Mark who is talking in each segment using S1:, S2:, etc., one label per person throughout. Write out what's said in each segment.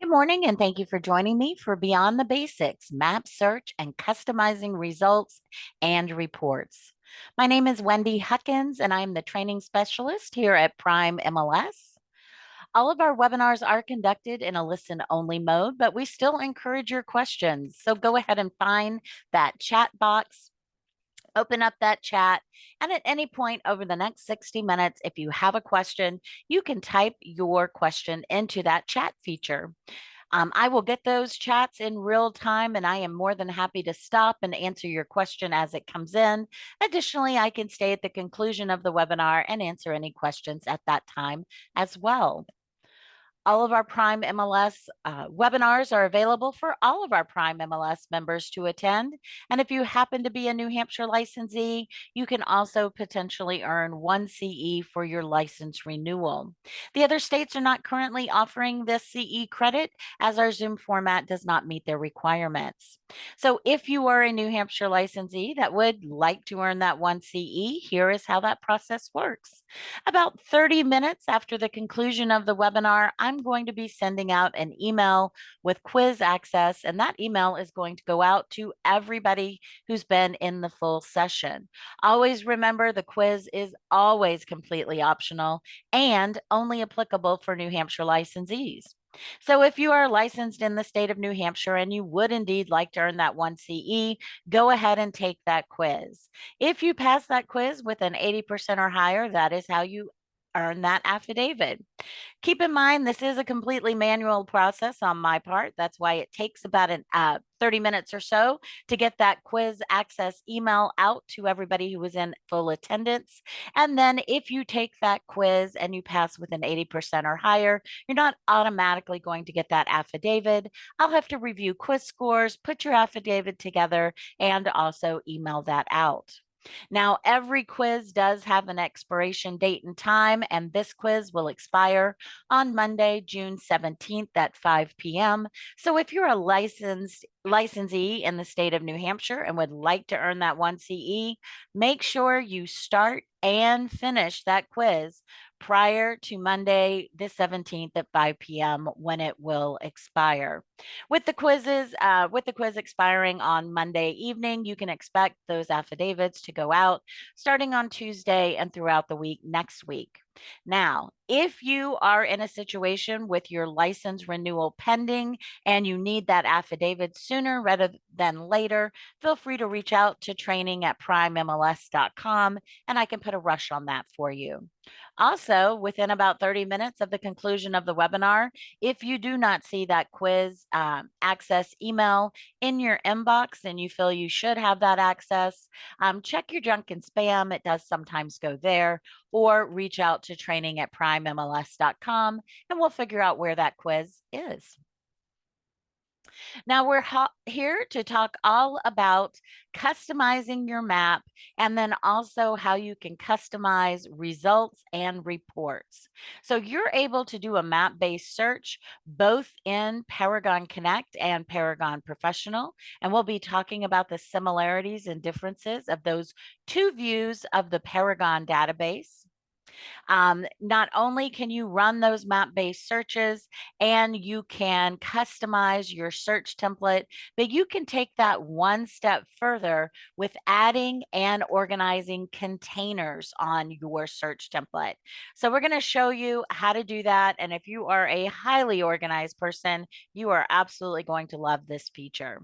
S1: Good morning, and thank you for joining me for Beyond the Basics Map Search and Customizing Results and Reports. My name is Wendy Huckins, and I'm the training specialist here at Prime MLS. All of our webinars are conducted in a listen only mode, but we still encourage your questions. So go ahead and find that chat box. Open up that chat, and at any point over the next 60 minutes, if you have a question, you can type your question into that chat feature. I will get those chats in real time, and I am more than happy to stop and answer your question as it comes in. Additionally, I can stay at the conclusion of the webinar and answer any questions at that time as well. All of our Prime MLS webinars are available for all of our Prime MLS members to attend. And if you happen to be a New Hampshire licensee, you can also potentially earn 1 CE for your license renewal. The other states are not currently offering this CE credit as our Zoom format does not meet their requirements. So if you are a New Hampshire licensee that would like to earn that 1 CE, here is how that process works. About 30 minutes after the conclusion of the webinar, I'm going to be sending out an email with quiz access, and that email is going to go out to everybody who's been in the full session. Always remember the quiz is always completely optional and only applicable for New Hampshire licensees. So if you are licensed in the state of New Hampshire and you would indeed like to earn that 1 CE, go ahead and take that quiz. If you pass that quiz with an 80% or higher, that is how you earn that affidavit. Keep in mind, this is a completely manual process on my part. That's why it takes about 30 minutes or so to get that quiz access email out to everybody who was in full attendance. And then if you take that quiz and you pass with an 80% or higher, you're not automatically going to get that affidavit. I'll have to review quiz scores, put your affidavit together, and also email that out. Now, every quiz does have an expiration date and time, and this quiz will expire on Monday, June 17th at 5 p.m. So if you're a licensee in the state of New Hampshire and would like to earn that 1 CE, make sure you start and finish that quiz prior to Monday, the 17th at 5 p.m. when it will expire. With the quiz expiring on Monday evening, you can expect those affidavits to go out starting on Tuesday and throughout the week next week. Now, if you are in a situation with your license renewal pending and you need that affidavit sooner rather than later, feel free to reach out to training@primemls.com and I can put a rush on that for you. Also, within about 30 minutes of the conclusion of the webinar, if you do not see that quiz access email in your inbox and you feel you should have that access, check your junk and spam. It does sometimes go there, or reach out to training@primemls.com and we'll figure out where that quiz is. Now, we're here to talk all about customizing your map and then also how you can customize results and reports. So you're able to do a map-based search both in Paragon Connect and Paragon Professional, and we'll be talking about the similarities and differences of those two views of the Paragon database. Not only can you run those map-based searches and you can customize your search template, but you can take that one step further with adding and organizing containers on your search template. So we're going to show you how to do that. And if you are a highly organized person, you are absolutely going to love this feature.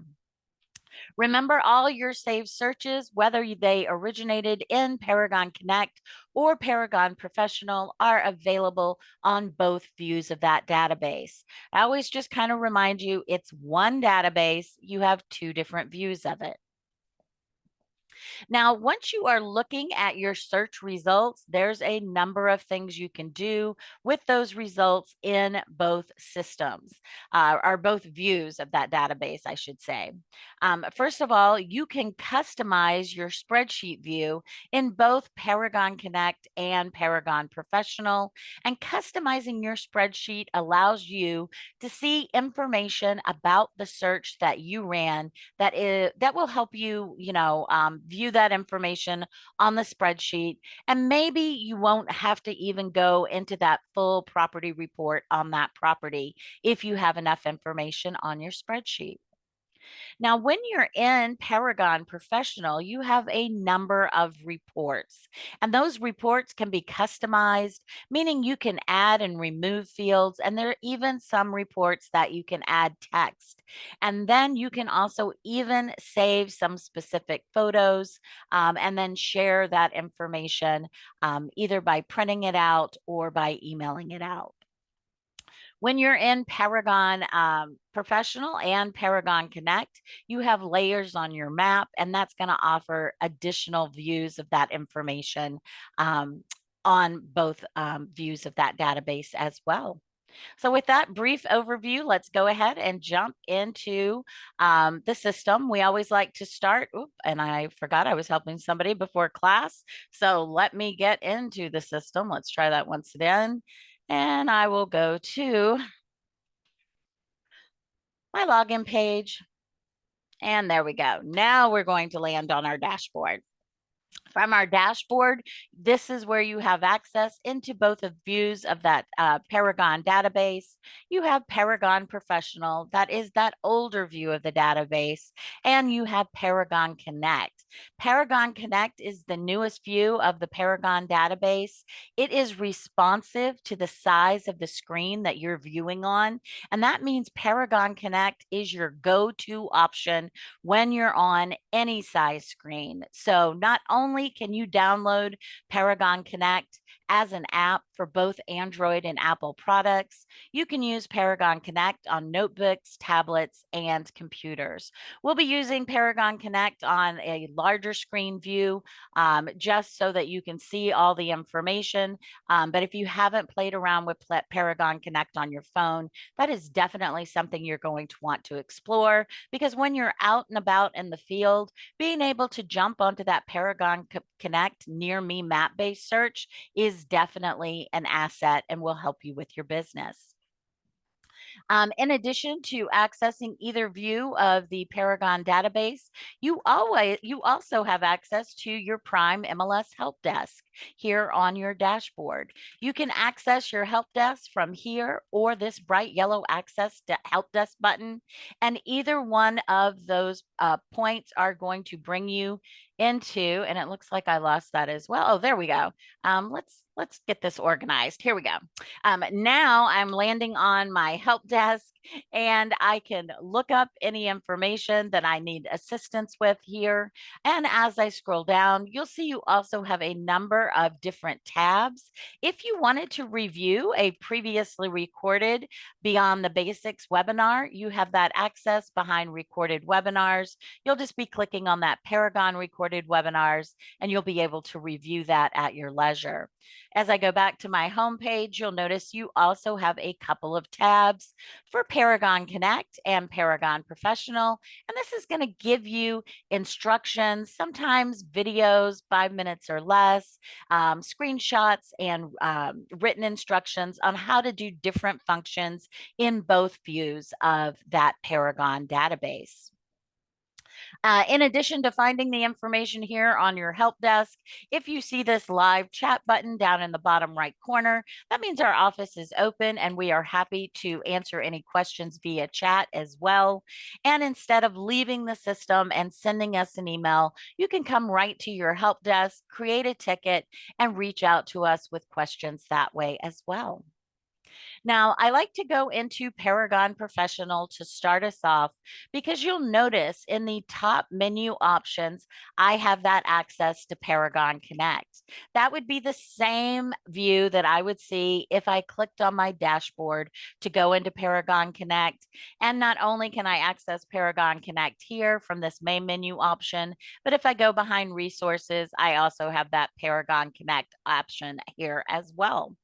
S1: Remember, all your saved searches, whether they originated in Paragon Connect or Paragon Professional, are available on both views of that database. I always just kind of remind you, it's one database. You have two different views of it. Now, once you are looking at your search results, there's a number of things you can do with those results in both systems, or both views of that database, I should say. First of all, you can customize your spreadsheet view in both Paragon Connect and Paragon Professional. And customizing your spreadsheet allows you to see information about the search that you ran that will help you, view that information on the spreadsheet. And maybe you won't have to even go into that full property report on that property if you have enough information on your spreadsheet. Now, when you're in Paragon Professional, you have a number of reports, and those reports can be customized, meaning you can add and remove fields, and there are even some reports that you can add text. And then you can also even save some specific photos and then share that information either by printing it out or by emailing it out. When you're in Paragon Professional and Paragon Connect, you have layers on your map, and that's going to offer additional views of that information on both views of that database as well. So with that brief overview, let's go ahead and jump into the system. We always like to start, and I forgot I was helping somebody before class. So let me get into the system. Let's try that once again. And I will go to my login page. And there we go. Now we're going to land on our dashboard. From our dashboard, this is where you have access into both of views of that Paragon database. You have Paragon Professional, that is that older view of the database, and you have Paragon Connect. Paragon Connect is the newest view of the Paragon database. It is responsive to the size of the screen that you're viewing on, and that means Paragon Connect is your go-to option when you're on any size screen. So not only can you download Paragon Connect as an app for both Android and Apple products, you can use Paragon Connect on notebooks, tablets, and computers. We'll be using Paragon Connect on a larger screen view just so that you can see all the information. But if you haven't played around with Paragon Connect on your phone, that is definitely something you're going to want to explore, because when you're out and about in the field, being able to jump onto that Paragon Connect near me map-based search is definitely an asset and will help you with your business. In addition to accessing either view of the Paragon database, you also have access to your Prime MLS help desk here on your dashboard. You can access your help desk from here or this bright yellow access help desk button, and either one of those points are going to bring you into, and it looks like I lost that as well. Oh, there we go. Let's get this organized. Here we go. Now I'm landing on my help desk, and I can look up any information that I need assistance with here. And as I scroll down, you'll see you also have a number of different tabs. If you wanted to review a previously recorded Beyond the Basics webinar, you have that access behind recorded webinars. You'll just be clicking on that Paragon recorded webinars, and you'll be able to review that at your leisure. As I go back to my home page, you'll notice you also have a couple of tabs for Paragon Connect and Paragon Professional. And this is going to give you instructions, sometimes videos, 5 minutes or less, screenshots, and written instructions on how to do different functions in both views of that Paragon database. In addition to finding the information here on your help desk, if you see this live chat button down in the bottom right corner, that means our office is open and we are happy to answer any questions via chat as well. And instead of leaving the system and sending us an email, you can come right to your help desk, create a ticket, and reach out to us with questions that way as well. Now, I like to go into Paragon Professional to start us off, because you'll notice in the top menu options, I have that access to Paragon Connect. That would be the same view that I would see if I clicked on my dashboard to go into Paragon Connect. And not only can I access Paragon Connect here from this main menu option, but if I go behind resources, I also have that Paragon Connect option here as well.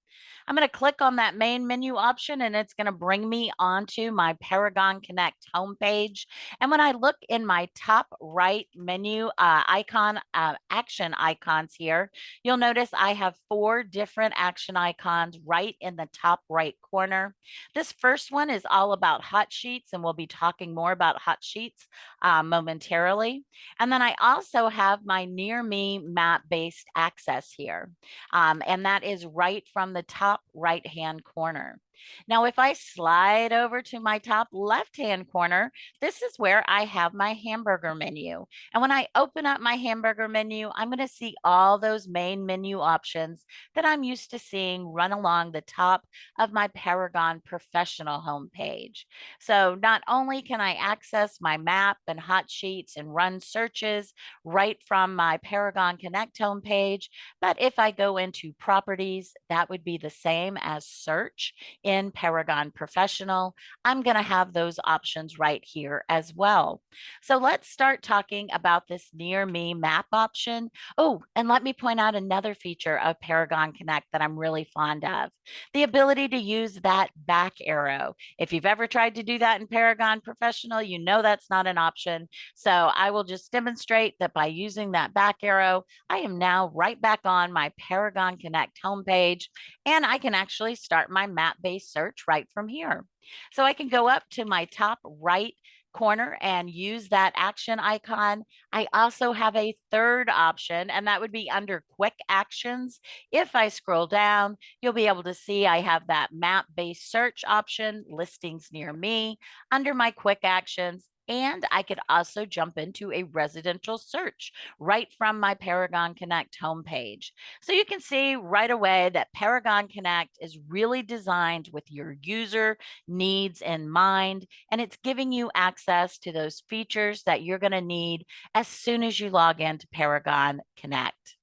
S1: I'm going to click on that main menu option and it's going to bring me onto my Paragon Connect homepage. And when I look in my top right menu action icons here, you'll notice I have 4 different action icons right in the top right corner. This first one is all about hot sheets, and we'll be talking more about hot sheets momentarily. And then I also have my near me map based access here. And that is right from the top right-hand corner. Now, if I slide over to my top left-hand corner, this is where I have my hamburger menu. And when I open up my hamburger menu, I'm going to see all those main menu options that I'm used to seeing run along the top of my Paragon Professional homepage. So not only can I access my map and hot sheets and run searches right from my Paragon Connect homepage, but if I go into properties, that would be the same as search in Paragon Professional. I'm going to have those options right here as well. So let's start talking about this near me map option. Oh, and let me point out another feature of Paragon Connect that I'm really fond of, the ability to use that back arrow. If you've ever tried to do that in Paragon Professional, you know that's not an option. So I will just demonstrate that by using that back arrow, I am now right back on my Paragon Connect homepage, and I can actually start my map-based search right from here. So I can go up to my top right corner and use that action icon. I also have a third option, and that would be under quick actions. If I scroll down, you'll be able to see I have that map-based search option, listings near me, under my quick actions. And I could also jump into a residential search right from my Paragon Connect homepage. So you can see right away that Paragon Connect is really designed with your user needs in mind, and it's giving you access to those features that you're going to need as soon as you log into Paragon Connect.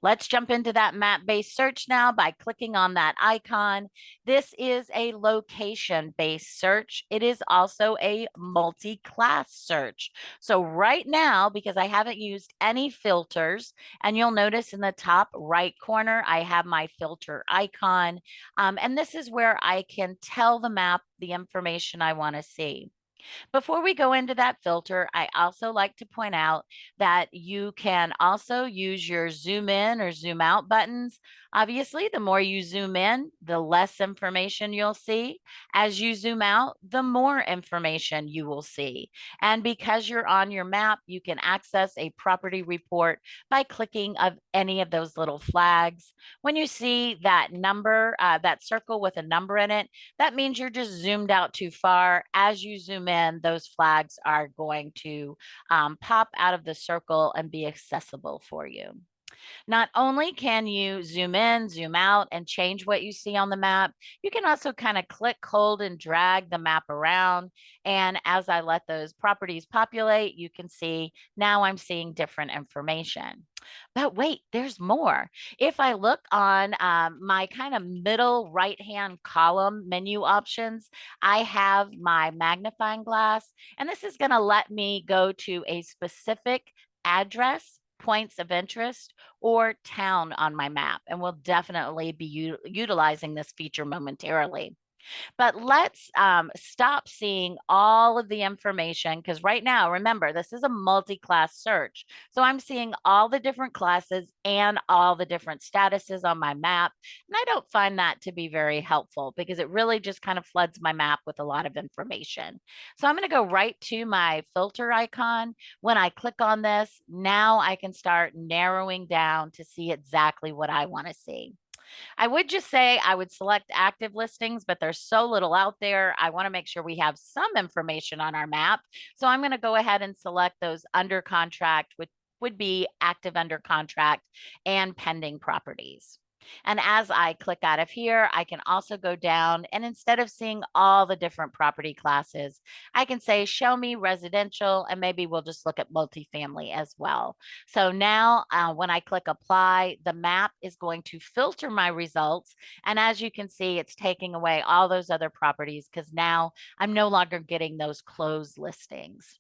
S1: Let's jump into that map-based search now by clicking on that icon. This is a location-based search. It is also a multi-class search. So right now, because I haven't used any filters, and you'll notice in the top right corner, I have my filter icon. And this is where I can tell the map the information I want to see. Before we go into that filter, I also like to point out that you can also use your zoom in or zoom out buttons. Obviously, the more you zoom in, the less information you'll see. As you zoom out, the more information you will see. And because you're on your map, you can access a property report by clicking of any of those little flags. When you see that number, that circle with a number in it, that means you're just zoomed out too far. As you zoom in, those flags are going to pop out of the circle and be accessible for you. Not only can you zoom in, zoom out, and change what you see on the map, you can also kind of click, hold, and drag the map around. And as I let those properties populate, you can see now I'm seeing different information. But wait, there's more. If I look on my kind of middle right-hand column menu options, I have my magnifying glass, and this is going to let me go to a specific address, points of interest, or town on my map. And we'll definitely be utilizing this feature momentarily. But let's stop seeing all of the information, because right now, remember, this is a multi-class search. So I'm seeing all the different classes and all the different statuses on my map. And I don't find that to be very helpful because it really just kind of floods my map with a lot of information. So I'm going to go right to my filter icon. When I click on this, now I can start narrowing down to see exactly what I want to see. I would just say I would select active listings, but there's so little out there. I want to make sure we have some information on our map. So I'm going to go ahead and select those under contract, which would be active under contract and pending properties. And as I click out of here, I can also go down, and instead of seeing all the different property classes, I can say, show me residential, and maybe we'll just look at multifamily as well. So now when I click apply, the map is going to filter my results. And as you can see, it's taking away all those other properties because now I'm no longer getting those closed listings.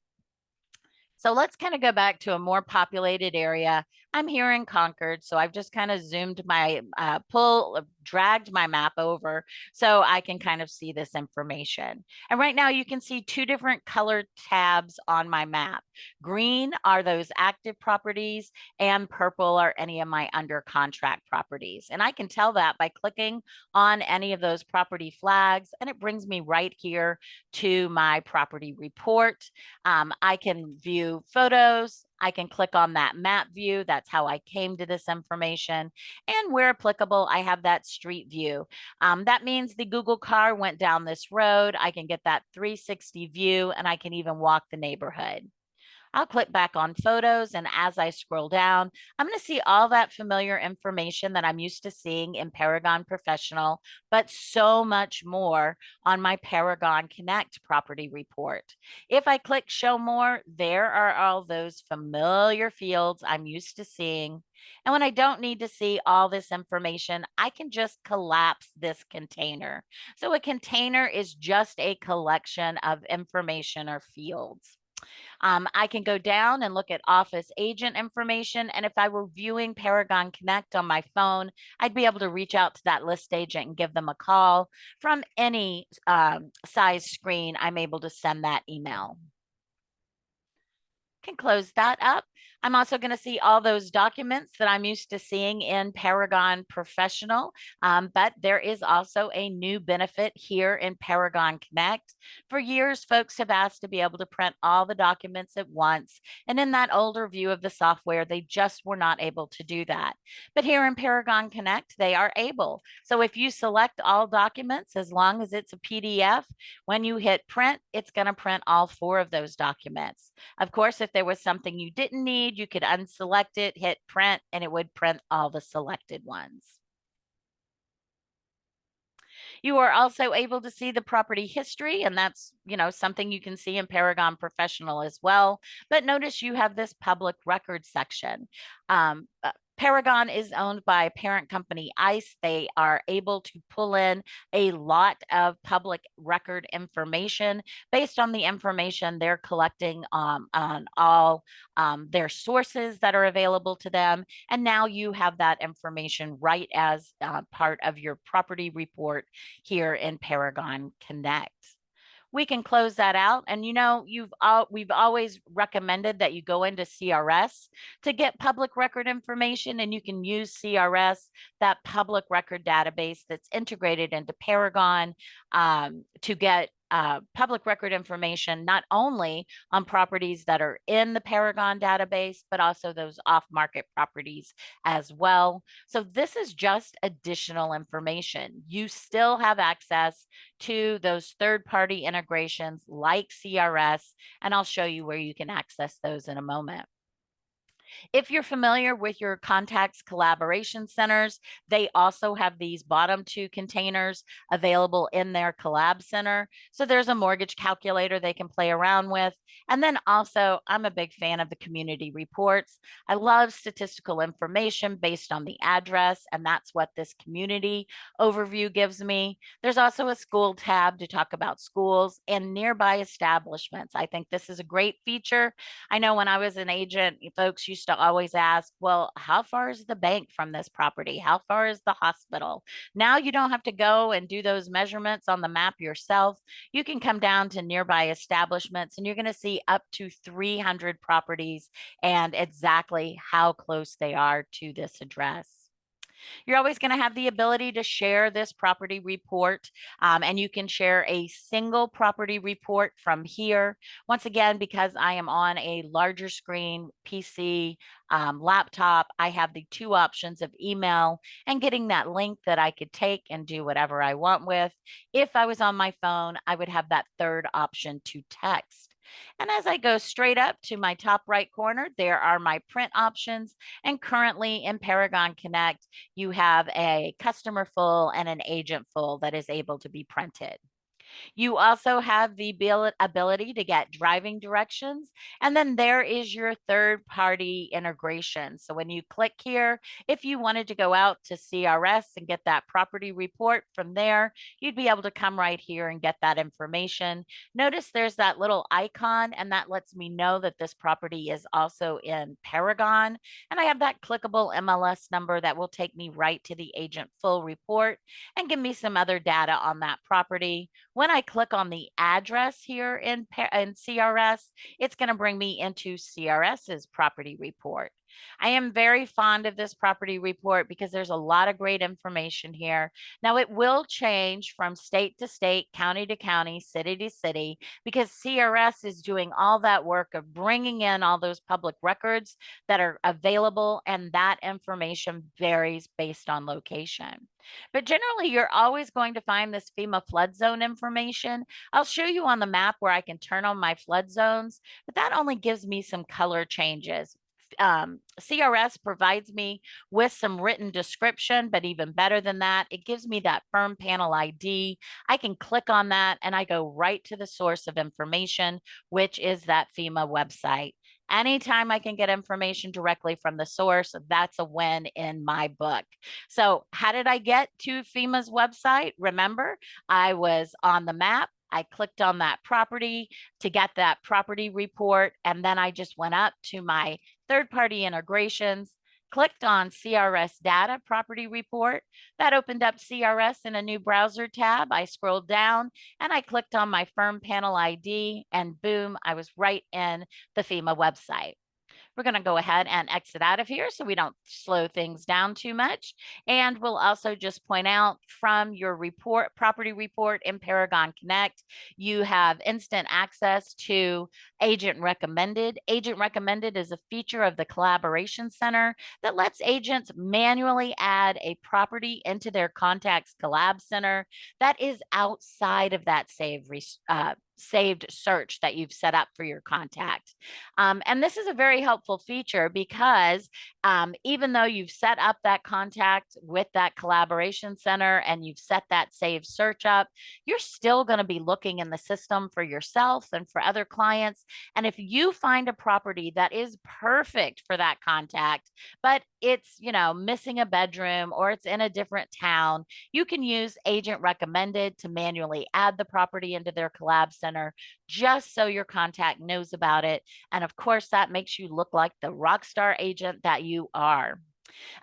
S1: So let's kind of go back to a more populated area I'm here in Concord, so I've just kind of zoomed my dragged my map over so I can kind of see this information. And right now you can see two different colored tabs on my map. Green are those active properties, and purple are any of my under contract properties. And I can tell that by clicking on any of those property flags, and it brings me right here to my property report. I can view photos. I can click on that map view. That's how I came to this information. And where applicable, I have that street view. That means the Google car went down this road. I can get that 360 view, and I can even walk the neighborhood. I'll click back on photos, and as I scroll down, I'm going to see all that familiar information that I'm used to seeing in Paragon Professional, but so much more on my Paragon Connect property report. If I click show more, there are all those familiar fields I'm used to seeing. And when I don't need to see all this information, I can just collapse this container. So a container is just a collection of information or fields. I can go down and look at office agent information. And if I were viewing Paragon Connect on my phone, I'd be able to reach out to that list agent and give them a call. From any size screen, I'm able to send that email. Can close that up. I'm also going to see all those documents that I'm used to seeing in Paragon Professional, but there is also a new benefit here in Paragon Connect. For years, folks have asked to be able to print all the documents at once, and in that older view of the software, they just were not able to do that. But here in Paragon Connect, they are able. So if you select all documents, as long as it's a PDF, when you hit print, it's going to print all 4 of those documents. Of course, if there was something you didn't need, you could unselect it, hit print, and it would print all the selected ones. You are also able to see the property history, and that's, something you can see in Paragon Professional as well. But notice you have this public record section. Paragon is owned by parent company ICE. They are able to pull in a lot of public record information based on the information they're collecting on all their sources that are available to them. And now you have that information right as part of your property report here in Paragon Connect. We can close that out. And we've always recommended that you go into CRS to get public record information, and you can use CRS, that public record database that's integrated into Paragon, to get public record information, not only on properties that are in the Paragon database, but also those off-market properties as well. So this is just additional information. You still have access to those third-party integrations like CRS, and I'll show you where you can access those in a moment. If you're familiar with your contacts collaboration centers, they also have these bottom 2 containers available in their collab center. So there's a mortgage calculator they can play around with. And then also, I'm a big fan of the community reports. I love statistical information based on the address, and that's what this community overview gives me. There's also a school tab to talk about schools and nearby establishments. I think this is a great feature. I know when I was an agent, folks used to always ask, well, how far is the bank from this property? How far is the hospital? Now you don't have to go and do those measurements on the map yourself. You can come down to nearby establishments, and you're going to see up to 300 properties and exactly how close they are to this address. You're always going to have the ability to share this property report, and you can share a single property report from here. Once again, because I am on a larger screen PC, laptop, I have the 2 options of email and getting that link that I could take and do whatever I want with. If I was on my phone, I would have that 3rd option to text. And as I go straight up to my top right corner, there are my print options. And currently in Paragon Connect, you have a customer full and an agent full that is able to be printed. You also have the ability to get driving directions. And then there is your third party integration. So when you click here, if you wanted to go out to CRS and get that property report from there, you'd be able to come right here and get that information. Notice there's that little icon, and that lets me know that this property is also in Paragon. And I have that clickable MLS number that will take me right to the agent full report and give me some other data on that property. When I click on the address here in CRS, it's going to bring me into CRS's property report. I am very fond of this property report because there's a lot of great information here. Now, it will change from state to state, county to county, city to city, because CRS is doing all that work of bringing in all those public records that are available, and that information varies based on location. But generally, you're always going to find this FEMA flood zone information. I'll show you on the map where I can turn on my flood zones, but that only gives me some color changes. CRS provides me with some written description, but even better than that, it gives me that firm panel ID. I can click on that and I go right to the source of information, which is that FEMA website. Anytime I can get information directly from the source, that's a win in my book. So, how did I get to FEMA's website? Remember, I was on the map. I clicked on that property to get that property report. And then I just went up to my third party integrations, clicked on CRS data property report. That opened up CRS in a new browser tab. I scrolled down and I clicked on my firm panel ID, and boom, I was right in the FEMA website. We're going to go ahead and exit out of here so we don't slow things down too much. And we'll also just point out from your report, property report in Paragon Connect, you have instant access to Agent Recommended. Agent Recommended is a feature of the Collaboration Center that lets agents manually add a property into their Contacts Collab Center that is outside of that saved search that you've set up for your contact. And this is a very helpful feature because even though you've set up that contact with that collaboration center and you've set that save search up, you're still going to be looking in the system for yourself and for other clients. And if you find a property that is perfect for that contact, but it's, missing a bedroom or it's in a different town, you can use Agent Recommended to manually add the property into their collab center just so your contact knows about it. And of course, that makes you look like the rock star agent that you are.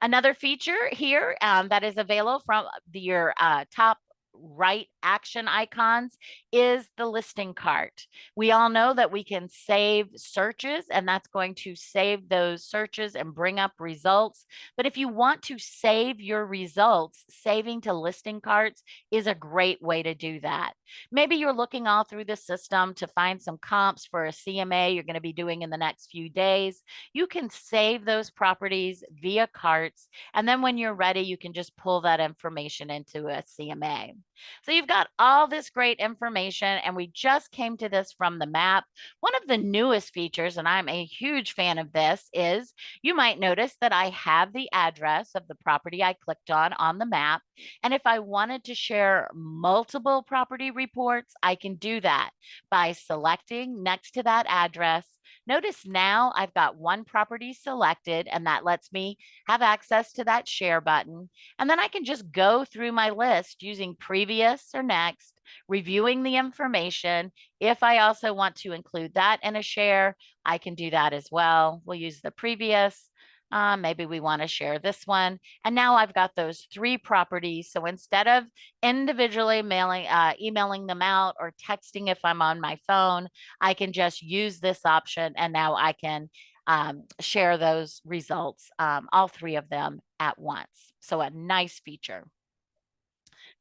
S1: Another feature here that is available from your top right action icons is the listing cart. We all know that we can save searches, and that's going to save those searches and bring up results. But if you want to save your results, saving to listing carts is a great way to do that. Maybe you're looking all through the system to find some comps for a CMA you're going to be doing in the next few days. You can save those properties via carts, and then when you're ready, you can just pull that information into a CMA. So you've got all this great information, and we just came to this from the map. One of the newest features, and I'm a huge fan of this, is you might notice that I have the address of the property I clicked on the map. And if I wanted to share multiple property reports, I can do that by selecting next to that address. Notice now I've got one property selected, and that lets me have access to that share button. And then I can just go through my list using previous or next, reviewing the information. If I also want to include that in a share, I can do that as well. We'll use the previous. Maybe we want to share this one. And now I've got those three properties. So instead of individually emailing them out or texting if I'm on my phone, I can just use this option. And now I can share those results, all three of them at once. So a nice feature.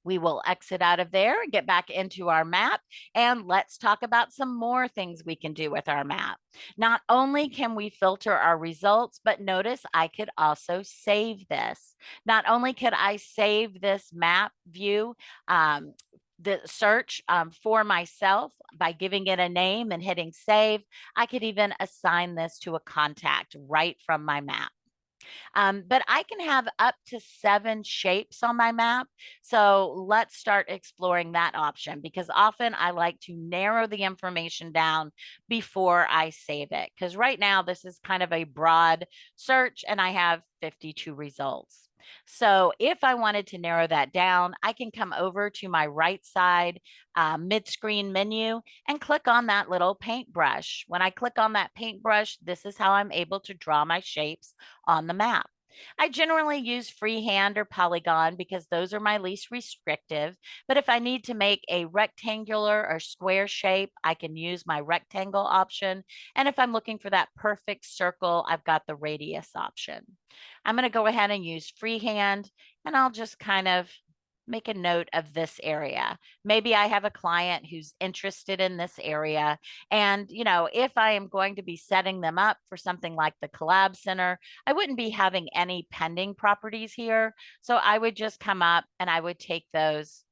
S1: We will exit out of there and get back into our map. And let's talk about some more things we can do with our map. Not only can we filter our results, but notice I could also save this. Not only could I save this map view, the search for myself by giving it a name and hitting save, I could even assign this to a contact right from my map. But I can have up to 7 shapes on my map. So let's start exploring that option because often I like to narrow the information down before I save it. Because right now, this is kind of a broad search and I have 52 results. So if I wanted to narrow that down, I can come over to my right side mid-screen menu and click on that little paintbrush. When I click on that paintbrush, this is how I'm able to draw my shapes on the map. I generally use freehand or polygon because those are my least restrictive. But if I need to make a rectangular or square shape, I can use my rectangle option. And if I'm looking for that perfect circle, I've got the radius option. I'm going to go ahead and use freehand and I'll just kind of make a note of this area. Maybe I have a client who's interested in this area. And, if I am going to be setting them up for something like the Collab Center, I wouldn't be having any pending properties here. So I would just come up and I would take those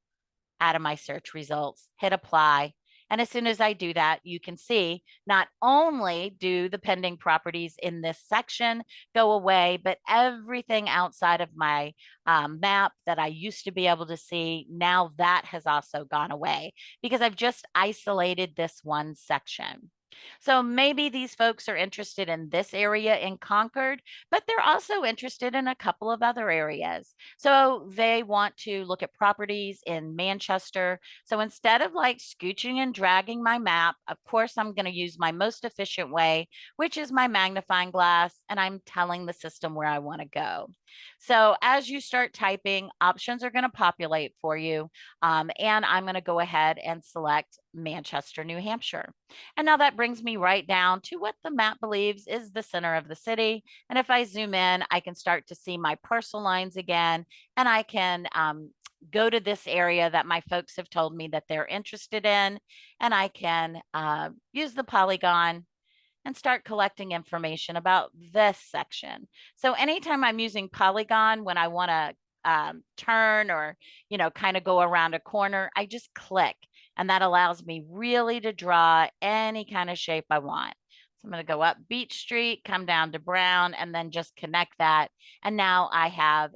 S1: out of my search results, hit apply. And as soon as I do that, you can see not only do the pending properties in this section go away, but everything outside of my map that I used to be able to see, now that has also gone away because I've just isolated this one section. So maybe these folks are interested in this area in Concord, but they're also interested in a couple of other areas. So they want to look at properties in Manchester. So instead of like scooching and dragging my map, of course, I'm going to use my most efficient way, which is my magnifying glass, and I'm telling the system where I want to go. So as you start typing, options are going to populate for you. And I'm going to go ahead and select Manchester, New Hampshire. And now that brings me right down to what the map believes is the center of the city. And if I zoom in, I can start to see my parcel lines again, and I can go to this area that my folks have told me that they're interested in, and I can use the polygon and start collecting information about this section. So anytime I'm using polygon when I want to turn or, kind of go around a corner, I just click and that allows me really to draw any kind of shape I want. So I'm going to go up Beach Street, come down to Brown, and then just connect that. And now I have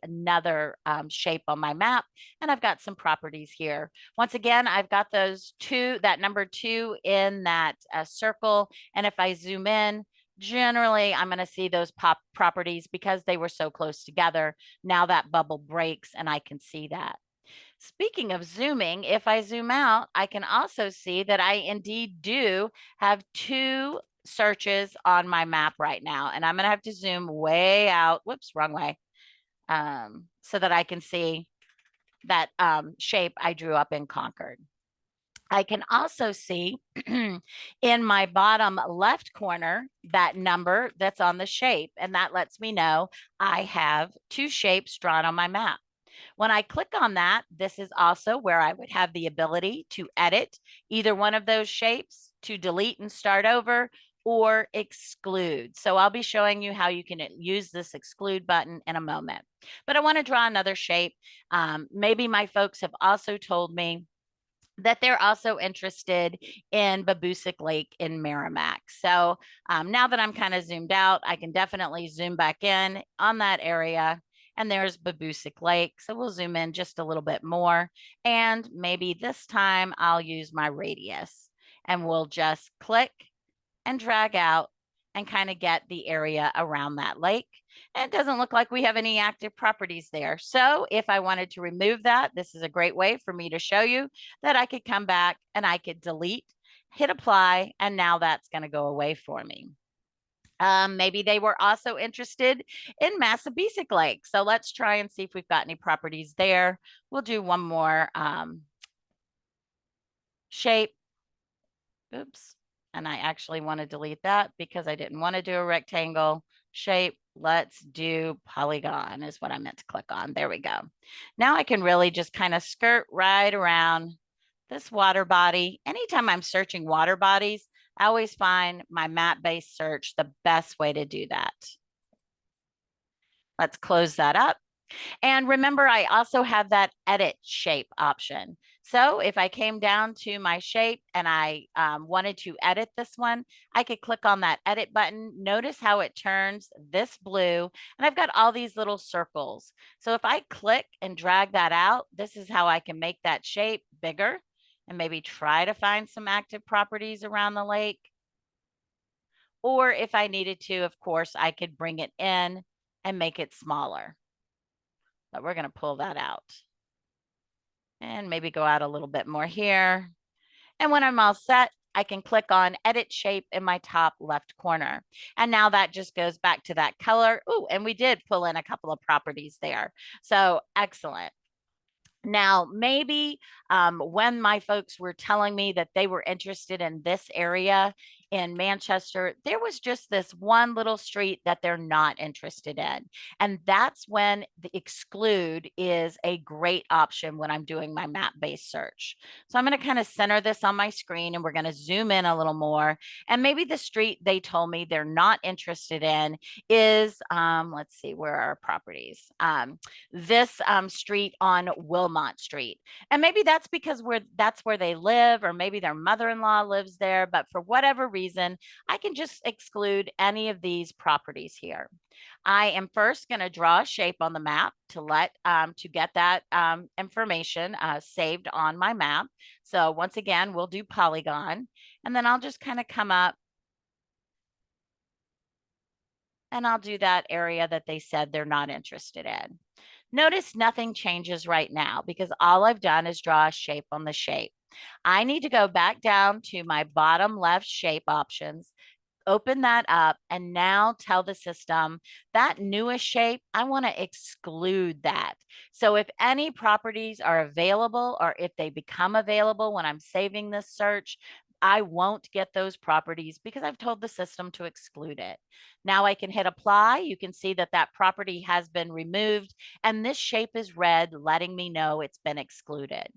S1: another shape on my map, and I've got some properties here. Once again, I've got that number 2 in that circle. And if I zoom in, generally I'm going to see those properties because they were so close together. Now that bubble breaks and I can see that. Speaking of zooming, if I zoom out, I can also see that I indeed do have 2 searches on my map right now. And I'm going to have to zoom way out. Whoops, wrong way. So that I can see that shape I drew up in Concord. I can also see in my bottom left corner that number that's on the shape, and that lets me know I have 2 shapes drawn on my map. When I click on that, this is also where I would have the ability to edit either one of those shapes, to delete and start over, or exclude. So I'll be showing you how you can use this exclude button in a moment. But I want to draw another shape. Maybe my folks have also told me that they're also interested in Babusick Lake in Merrimack. So now that I'm kind of zoomed out, I can definitely zoom back in on that area. And there's Babusick Lake. So we'll zoom in just a little bit more. And maybe this time I'll use my radius. And we'll just click and drag out and kind of get the area around that lake. And it doesn't look like we have any active properties there. So if I wanted to remove that, this is a great way for me to show you that I could come back and I could delete, hit apply, and now that's going to go away for me. Maybe they were also interested in Massapequa Lake. So let's try and see if we've got any properties there. We'll do one more shape. Oops. And I actually want to delete that because I didn't want to do a rectangle shape. Let's do polygon is what I meant to click on. There we go. Now I can really just kind of skirt right around this water body. Anytime I'm searching water bodies, I always find my map-based search the best way to do that. Let's close that up. And remember, I also have that edit shape option. So if I came down to my shape and I wanted to edit this one, I could click on that edit button. Notice how it turns this blue, and I've got all these little circles. So if I click and drag that out, this is how I can make that shape bigger and maybe try to find some active properties around the lake. Or if I needed to, of course, I could bring it in and make it smaller. But we're going to pull that out and maybe go out a little bit more here. And when I'm all set, I can click on edit shape in my top left corner. And now that just goes back to that color. Ooh, and we did pull in a couple of properties there. So excellent. Now, maybe when my folks were telling me that they were interested in this area in Manchester, there was just this one little street that they're not interested in. And that's when the exclude is a great option when I'm doing my map-based search. So I'm going to kind of center this on my screen and we're going to zoom in a little more. And maybe the street they told me they're not interested in is, let's see, where are our properties? This street on Wilmot Street. And maybe that's because that's where they live, or maybe their mother-in-law lives there. But for whatever reason, I can just exclude any of these properties here. I am first going to draw a shape on the map to get that information saved on my map. So once again, we'll do polygon, and then I'll just kind of come up and I'll do that area that they said they're not interested in. Notice nothing changes right now because all I've done is draw a shape on the shape. I need to go back down to my bottom left shape options, open that up, and now tell the system that newest shape, I want to exclude that. So if any properties are available or if they become available when I'm saving this search, I won't get those properties because I've told the system to exclude it. Now I can hit apply. You can see that that property has been removed and this shape is red, letting me know it's been excluded.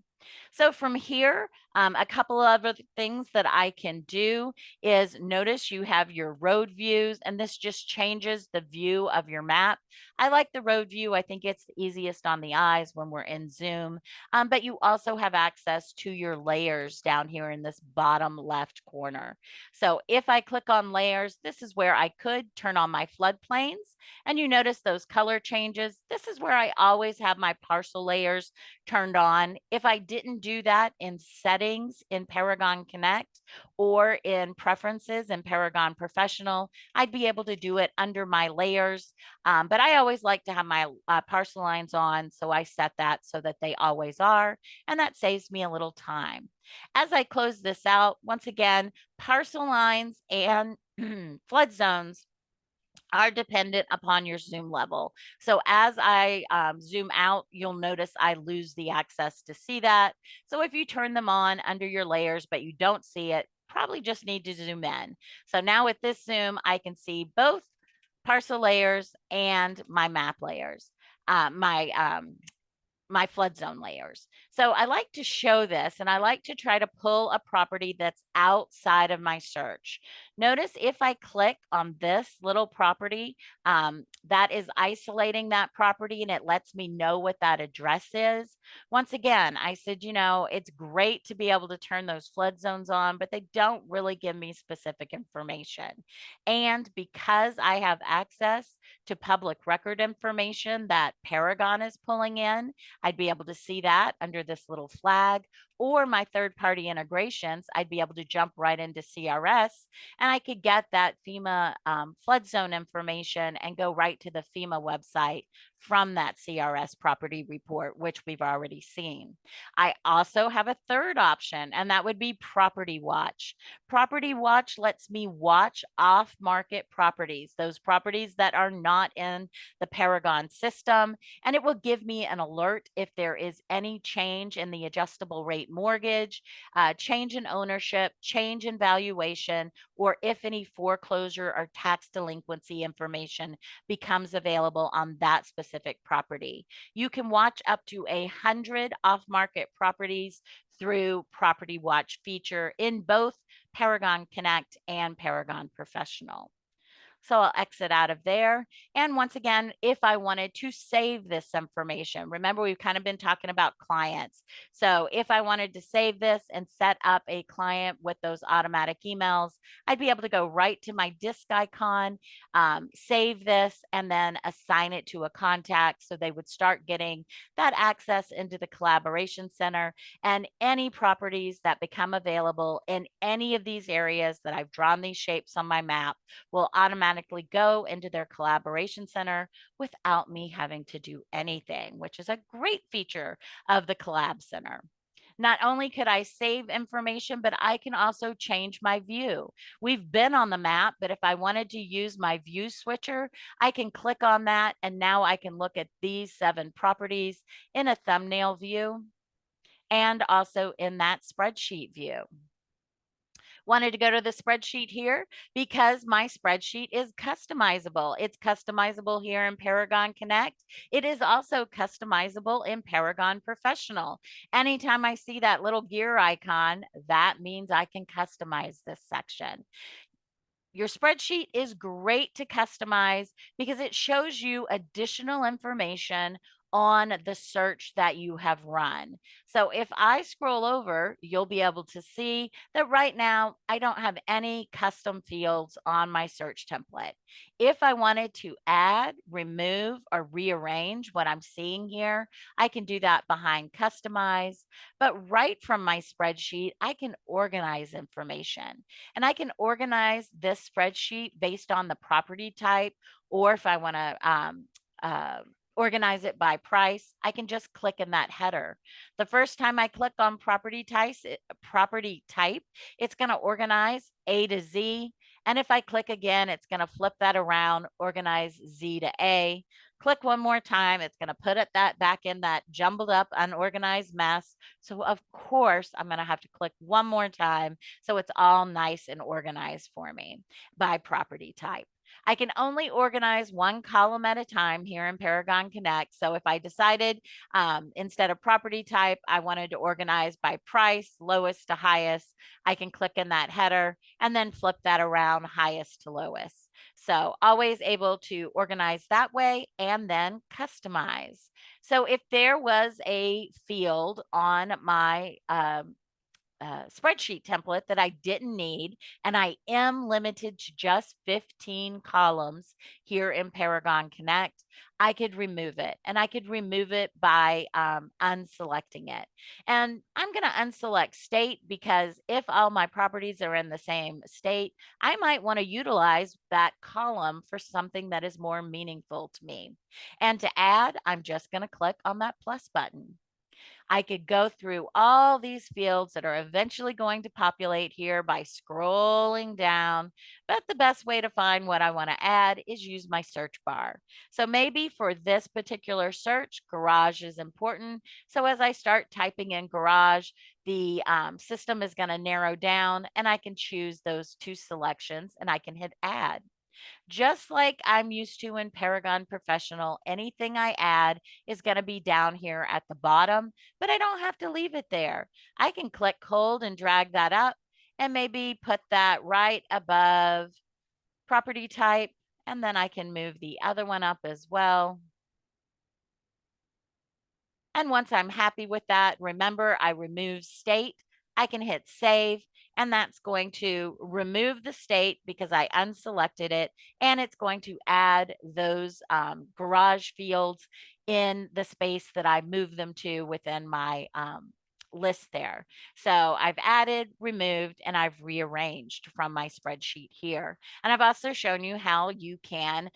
S1: So from here, a couple of other things that I can do is notice you have your road views, and this just changes the view of your map. I like the road view. I think it's the easiest on the eyes when we're in Zoom, but you also have access to your layers down here in this bottom left corner. So if I click on layers, this is where I could turn on my floodplains, and you notice those color changes. This is where I always have my parcel layers turned on. If I didn't do that in settings in Paragon Connect or in preferences in Paragon Professional, I'd be able to do it under my layers. But I always like to have my parcel lines on, so I set that so that they always are, and that saves me a little time. As I close this out, once again, parcel lines and flood zones are dependent upon your zoom level. So as I zoom out, you'll notice I lose the access to see that. So if you turn them on under your layers, but you don't see it, probably just need to zoom in. So now with this zoom, I can see both parcel layers and my map layers, my flood zone layers. So I like to show this and I like to try to pull a property that's outside of my search. Notice if I click on this little property, that is isolating that property and it lets me know what that address is. Once again, I said, you know, it's great to be able to turn those flood zones on, but they don't really give me specific information. And because I have access to public record information that Paragon is pulling in, I'd be able to see that under this little flag, or my third-party integrations, I'd be able to jump right into CRS and I could get that FEMA flood zone information and go right to the FEMA website from that CRS property report, which we've already seen. I also have a third option, and that would be Property Watch. Property Watch lets me watch off-market properties, those properties that are not in the Paragon system, and it will give me an alert if there is any change in the adjustable rate mortgage, change in ownership, change in valuation, or if any foreclosure or tax delinquency information becomes available on that specific property. You can watch up to 100 off-market properties through Property Watch feature in both Paragon Connect and Paragon Professional. So I'll exit out of there. And once again, if I wanted to save this information, remember we've kind of been talking about clients. So if I wanted to save this and set up a client with those automatic emails, I'd be able to go right to my disk icon, save this, and then assign it to a contact so they would start getting that access into the collaboration center, and any properties that become available in any of these areas that I've drawn these shapes on my map will automatically go into their collaboration center without me having to do anything, which is a great feature of the Collab Center. Not only could I save information, but I can also change my view. We've been on the map, but if I wanted to use my view switcher, I can click on that, and now I can look at these 7 properties in a thumbnail view and also in that spreadsheet view. Wanted to go to the spreadsheet here because my spreadsheet is customizable. It's customizable here in Paragon Connect. It is also customizable in Paragon Professional. Anytime I see that little gear icon, that means I can customize this section. Your spreadsheet is great to customize because it shows you additional information on the search that you have run. So if I scroll over, you'll be able to see that right now I don't have any custom fields on my search template. If I wanted to add, remove, or rearrange what I'm seeing here, I can do that behind customize. But right from my spreadsheet, I can organize information. And I can organize this spreadsheet based on the property type, or if I want to uh, organize it by price, I can just click in that header. The first time I click on property type, it's going to organize A to Z. And if I click again, it's going to flip that around, organize Z to A. Click one more time, it's going to put that back in that jumbled up, unorganized mess. So of course, I'm going to have to click one more time so it's all nice and organized for me by property type. I can only organize one column at a time here in Paragon Connect. So if I decided instead of property type, I wanted to organize by price, lowest to highest, I can click in that header and then flip that around highest to lowest. So always able to organize that way and then customize. So if there was a field on my spreadsheet template that I didn't need, and I am limited to just 15 columns here in Paragon Connect, I could remove it. And I could remove it by unselecting it. And I'm going to unselect state because if all my properties are in the same state, I might want to utilize that column for something that is more meaningful to me. And to add, I'm just going to click on that plus button. I could go through all these fields that are eventually going to populate here by scrolling down, but the best way to find what I want to add is use my search bar. So maybe for this particular search, garage is important. So as I start typing in garage, the system is going to narrow down and I can choose those 2 selections and I can hit add. Just like I'm used to in Paragon Professional, anything I add is going to be down here at the bottom, but I don't have to leave it there. I can click hold and drag that up and maybe put that right above property type, and then I can move the other one up as well. And once I'm happy with that, remember I remove state. I can hit save, and that's going to remove the state because I unselected it, and it's going to add those garage fields in the space that I move them to within my list there. So I've added, removed, and I've rearranged from my spreadsheet here. And I've also shown you how you can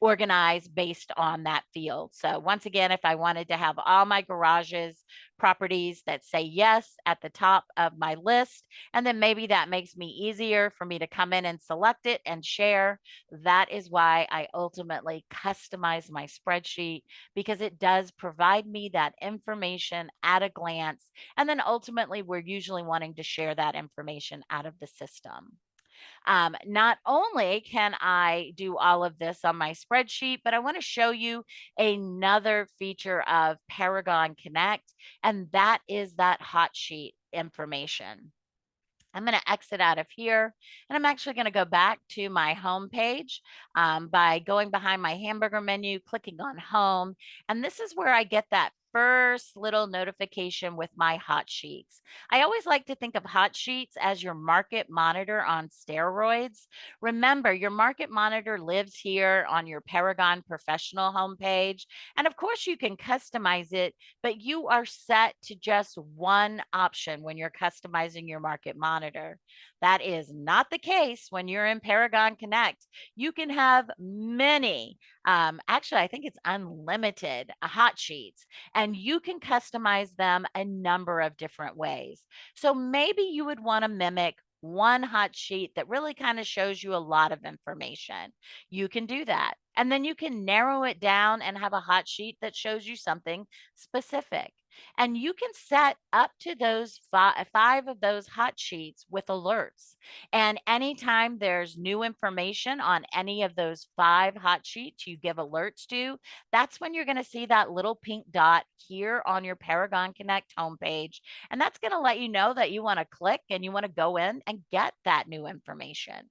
S1: organize based on that field. So once again, if I wanted to have all my garages properties that say yes at the top of my list, and then maybe that makes me easier for me to come in and select it and share. That is why I ultimately customize my spreadsheet, because it does provide me that information at a glance. And then ultimately, we're usually wanting to share that information out of the system. Not only can I do all of this on my spreadsheet, but I want to show you another feature of Paragon Connect, and that is that hot sheet information. I'm going to exit out of here and I'm actually going to go back to my home page by going behind my hamburger menu, clicking on home. And this is where I get that first little notification with my hot sheets. I always like to think of hot sheets as your market monitor on steroids. Remember, your market monitor lives here on your Paragon Professional homepage. And of course, you can customize it, but you are set to just one option when you're customizing your market monitor. That is not the case when you're in Paragon Connect. You can have many, actually, I think it's unlimited hot sheets, and you can customize them a number of different ways. So maybe you would want to mimic one hot sheet that really kind of shows you a lot of information. You can do that. And then you can narrow it down and have a hot sheet that shows you something specific. And you can set up to those five of those hot sheets with alerts. And anytime there's new information on any of those five hot sheets you give alerts to, that's when you're going to see that little pink dot here on your Paragon Connect homepage. And that's going to let you know that you want to click and you want to go in and get that new information.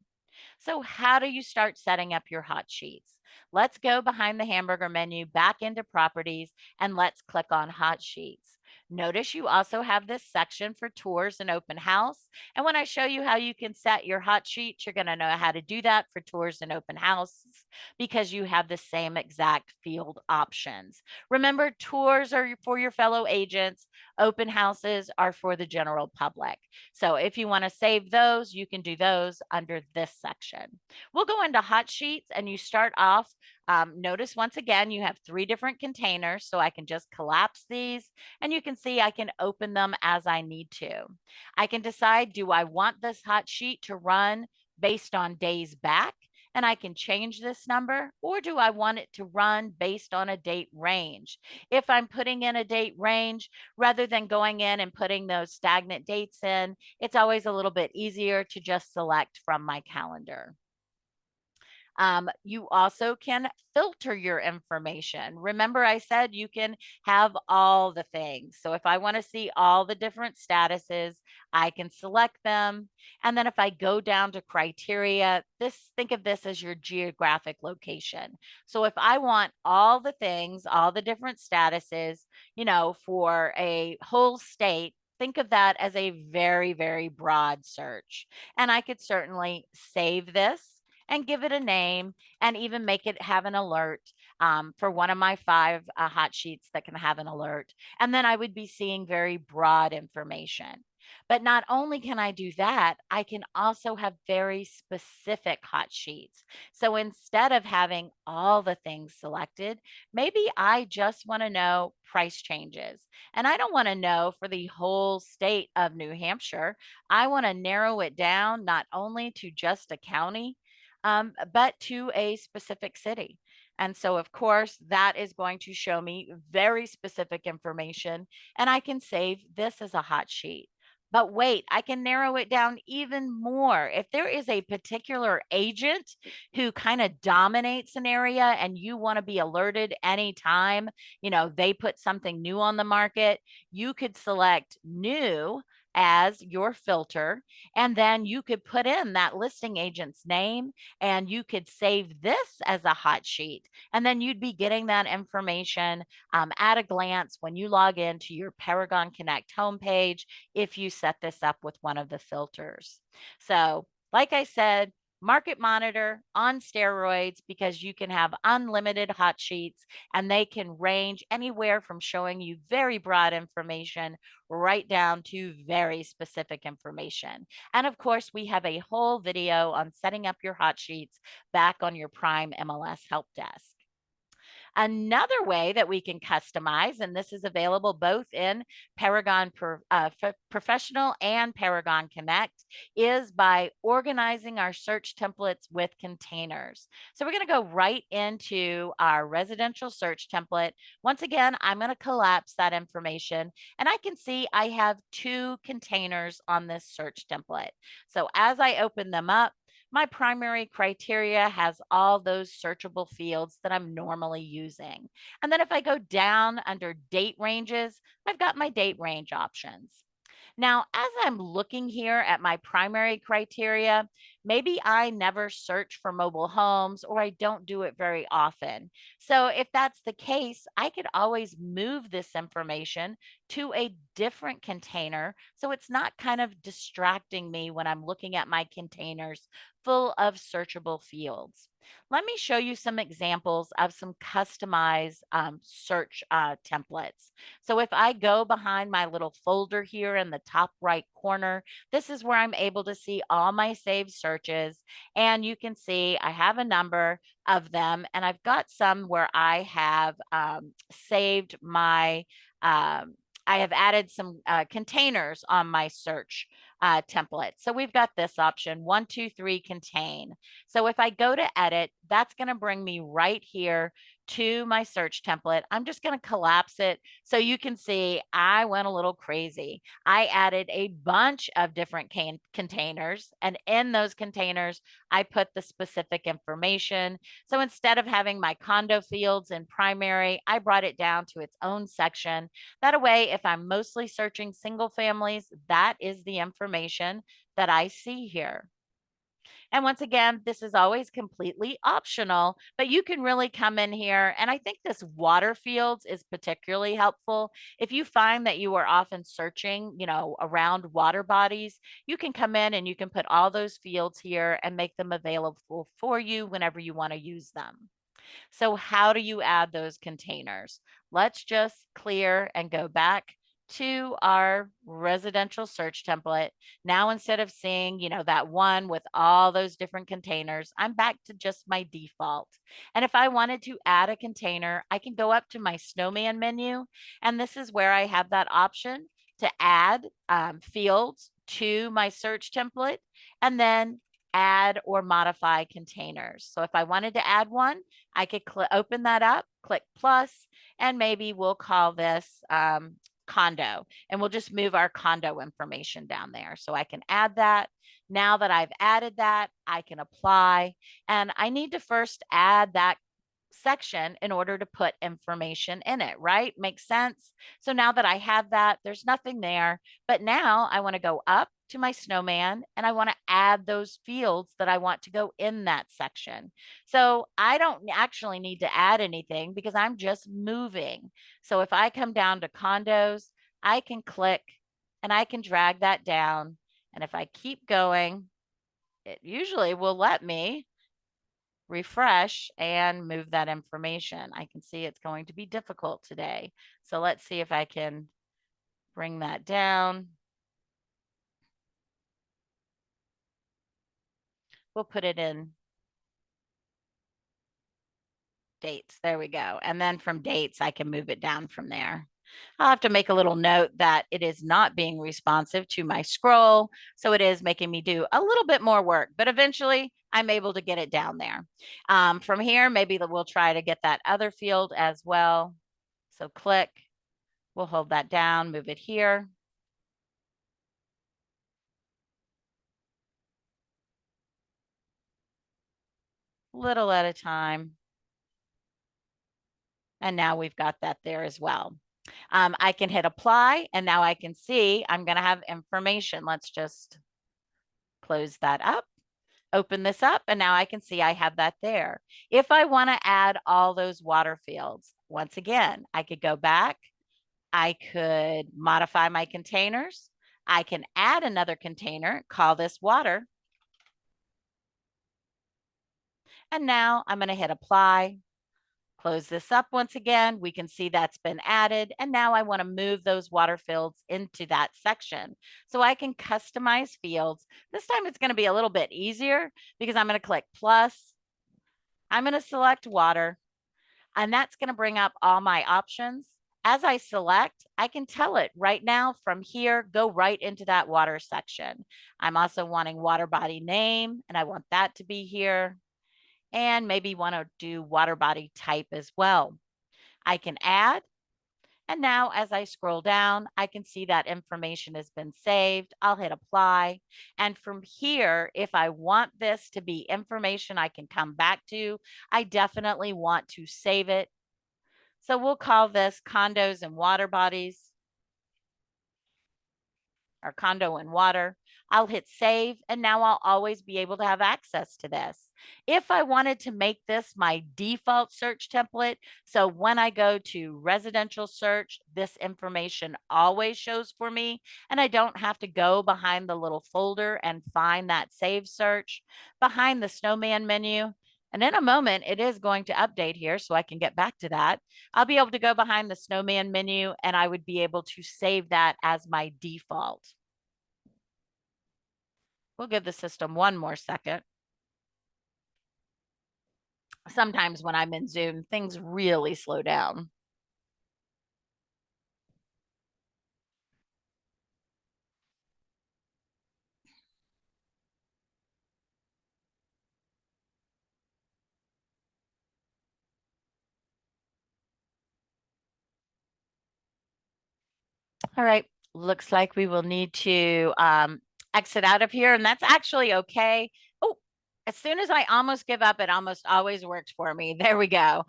S1: So, how do you start setting up your hot sheets? Let's go behind the hamburger menu back into properties and let's click on hot sheets. Notice you also have this section for tours and open house. And when I show you how you can set your hot sheets, you're going to know how to do that for tours and open houses because you have the same exact field options. Remember, tours are for your fellow agents, open houses are for the general public. So if you want to save those, you can do those under this section. We'll go into hot sheets and you start off. Notice once again, you have three different containers. So I can just collapse these and you can see I can open them as I need to. I can decide, do I want this hot sheet to run based on days back? And I can change this number, or do I want it to run based on a date range? If I'm putting in a date range, rather than going in and putting those stagnant dates in, it's always a little bit easier to just select from my calendar. You also can filter your information. Remember, I said you can have all the things. So if I want to see all the different statuses, I can select them. And then if I go down to criteria, think of this as your geographic location. So if I want all the things, all the different statuses, for a whole state, think of that as a very, very broad search. And I could certainly save this and give it a name and even make it have an alert for one of my five hot sheets that can have an alert. And then I would be seeing very broad information. But not only can I do that, I can also have very specific hot sheets. So instead of having all the things selected, maybe I just want to know price changes. And I don't want to know for the whole state of New Hampshire. I want to narrow it down not only to just a county, but to a specific city. And so, of course, that is going to show me very specific information, and I can save this as a hot sheet. But wait, I can narrow it down even more. If there is a particular agent who kind of dominates an area and you want to be alerted anytime, they put something new on the market, you could select new as your filter, and then you could put in that listing agent's name and you could save this as a hot sheet. And then you'd be getting that information at a glance when you log into your Paragon Connect homepage if you set this up with one of the filters. So, like I said, market monitor on steroids because you can have unlimited hot sheets and they can range anywhere from showing you very broad information right down to very specific information. And of course, we have a whole video on setting up your hot sheets back on your Prime MLS help desk. Another way that we can customize, and this is available both in Paragon Professional and Paragon Connect, is by organizing our search templates with containers. So we're going to go right into our residential search template. Once again, I'm going to collapse that information, and I can see I have two containers on this search template. So as I open them up, my primary criteria has all those searchable fields that I'm normally using. And then if I go down under date ranges, I've got my date range options. Now, as I'm looking here at my primary criteria, maybe I never search for mobile homes or I don't do it very often. So, if that's the case, I could always move this information to a different container so it's not kind of distracting me when I'm looking at my containers full of searchable fields. Let me show you some examples of some customized search templates. So if I go behind my little folder here in the top right corner, this is where I'm able to see all my saved searches. And you can see I have a number of them, and I've got some where I have saved my. I have added some containers on my search template. So we've got this option 1, 2, 3 contain. So if I go to edit, that's going to bring me right here to my search template. I'm just going to collapse it so you can see I went a little crazy. I added a bunch of different containers, and in those containers, I put the specific information. So instead of having my condo fields in primary, I brought it down to its own section. That way, if I'm mostly searching single families, that is the information that I see here. And once again, this is always completely optional, but you can really come in here. And I think this water fields is particularly helpful. If you find that you are often searching, around water bodies, you can come in and you can put all those fields here and make them available for you whenever you want to use them. So how do you add those containers? Let's just clear and go back to our residential search template. Now, instead of seeing, that one with all those different containers, I'm back to just my default. And if I wanted to add a container, I can go up to my snowman menu. And this is where I have that option to add fields to my search template and then add or modify containers. So if I wanted to add one, I could open that up, click plus, and maybe we'll call this condo, and we'll just move our condo information down there. So I can add that. Now that I've added that, I can apply, and I need to first add that section in order to put information in it, right? Makes sense. So now that I have that, there's nothing there, but now I want to go up to my snowman and I want to add those fields that I want to go in that section. So I don't actually need to add anything because I'm just moving. So if I come down to condos, I can click and I can drag that down. And if I keep going, it usually will let me refresh and move that information. I can see it's going to be difficult today. So let's see if I can bring that down. We'll put it in dates. There we go. And then from dates, I can move it down from there. I'll have to make a little note that it is not being responsive to my scroll. So it is making me do a little bit more work, but eventually I'm able to get it down there. From here, maybe we'll try to get that other field as well. So click, we'll hold that down, move it here. Little at a time. And now we've got that there as well. I can hit apply and now I can see I'm going to have information. Let's just close that up, open this up, and now I can see I have that there. If I want to add all those water fields, once again, I could go back. I could modify my containers. I can add another container, call this water. And now I'm going to hit apply. Close this up once again. We can see that's been added. And now I want to move those water fields into that section. So I can customize fields. This time it's going to be a little bit easier because I'm going to click plus. I'm going to select water. And that's going to bring up all my options. As I select, I can tell it right now from here, go right into that water section. I'm also wanting water body name, and I want that to be here. And maybe want to do water body type as well. I can add, and now as I scroll down, I can see that information has been saved. I'll hit apply. And from here, if I want this to be information I can come back to, I definitely want to save it. So we'll call this condos and water bodies. or condo and water. I'll hit save, and now I'll always be able to have access to this. If I wanted to make this my default search template, so when I go to residential search, this information always shows for me, and I don't have to go behind the little folder and find that save search behind the snowman menu. And in a moment, it is going to update here, so I can get back to that. I'll be able to go behind the snowman menu, and I would be able to save that as my default. We'll give the system one more second. Sometimes when I'm in Zoom, things really slow down. All right, looks like we will need to exit out of here, and that's actually okay. Oh, as soon as I almost give up, it almost always works for me. There we go.